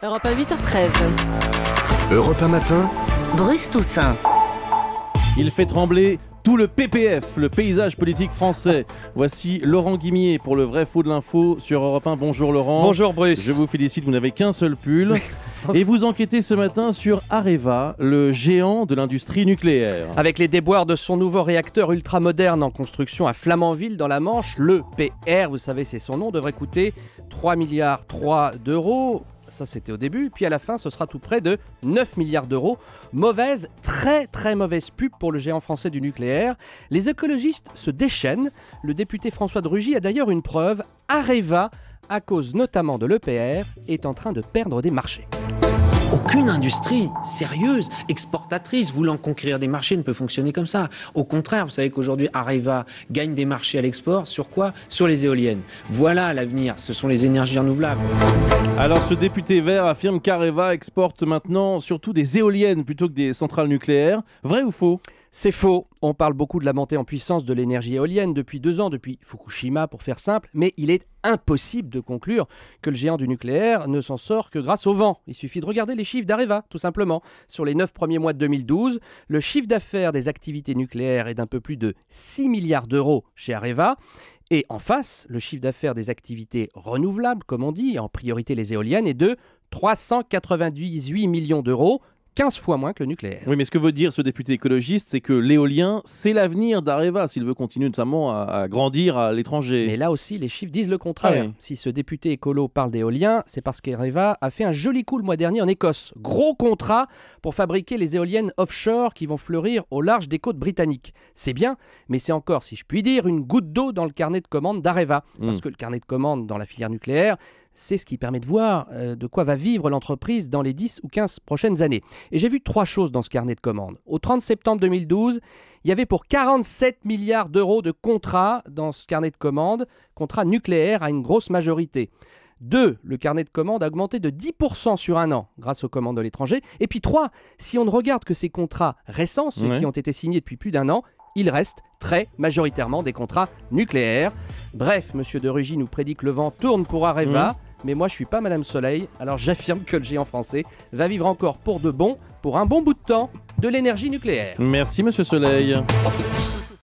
Europe 1, 8h13. Europe 1 matin, Bruce Toussaint. Il fait trembler tout le PPF, le paysage politique français. Voici Laurent Guimier pour le vrai faux de l'info sur Europe 1. Bonjour Laurent. Bonjour Bruce. Je vous félicite, vous n'avez qu'un seul pull. Et vous enquêtez ce matin sur Areva, le géant de l'industrie nucléaire. Avec les déboires de son nouveau réacteur ultramoderne en construction à Flamanville dans la Manche, le PR, vous savez c'est son nom, devrait coûter 3,3 milliards d'euros. Ça c'était au début, puis à la fin ce sera tout près de 9 milliards d'euros. Mauvaise, très mauvaise pub pour le géant français du nucléaire. Les écologistes se déchaînent. Le député François de Rugy a d'ailleurs une preuve. Areva, à cause notamment de l'EPR, est en train de perdre des marchés. Aucune industrie sérieuse, exportatrice, voulant conquérir des marchés ne peut fonctionner comme ça. Au contraire, vous savez qu'aujourd'hui Areva gagne des marchés à l'export. Sur quoi ? Sur les éoliennes. Voilà l'avenir, ce sont les énergies renouvelables. Alors ce député vert affirme qu'Areva exporte maintenant surtout des éoliennes plutôt que des centrales nucléaires. Vrai ou faux ? C'est faux. On parle beaucoup de la montée en puissance de l'énergie éolienne depuis 2 ans, depuis Fukushima pour faire simple, mais il est impossible de conclure que le géant du nucléaire ne s'en sort que grâce au vent. Il suffit de regarder les chiffres d'Areva, tout simplement. Sur les 9 premiers mois de 2012, le chiffre d'affaires des activités nucléaires est d'un peu plus de 6 milliards d'euros chez Areva. Et en face, le chiffre d'affaires des activités renouvelables, comme on dit, en priorité les éoliennes, est de 398 millions d'euros. 15 fois moins que le nucléaire. Oui, mais ce que veut dire ce député écologiste, c'est que l'éolien, c'est l'avenir d'Areva, s'il veut continuer notamment à grandir à l'étranger. Mais là aussi, les chiffres disent le contraire. Ah oui. Si ce député écolo parle d'éolien, c'est parce qu'Areva a fait un joli coup le mois dernier en Écosse. Gros contrat pour fabriquer les éoliennes offshore qui vont fleurir au large des côtes britanniques. C'est bien, mais c'est encore, si je puis dire, une goutte d'eau dans le carnet de commandes d'Areva. Parce que le carnet de commandes dans la filière nucléaire, c'est ce qui permet de voir de quoi va vivre l'entreprise dans les 10 ou 15 prochaines années. Et j'ai vu 3 choses dans ce carnet de commandes. Au 30 septembre 2012, il y avait pour 47 milliards d'euros de contrats dans ce carnet de commandes, contrats nucléaires à une grosse majorité. 2, le carnet de commandes a augmenté de 10% sur un an grâce aux commandes de l'étranger. Et puis 3, si on ne regarde que ces contrats récents, ceux qui ont été signés depuis plus d'1 an, il reste très majoritairement des contrats nucléaires. Bref, M. de Rugy nous prédit que le vent tourne pour Areva, mais moi je suis pas Madame Soleil, alors j'affirme que le géant français va vivre encore pour un bon bout de temps, de l'énergie nucléaire. Merci Monsieur Soleil.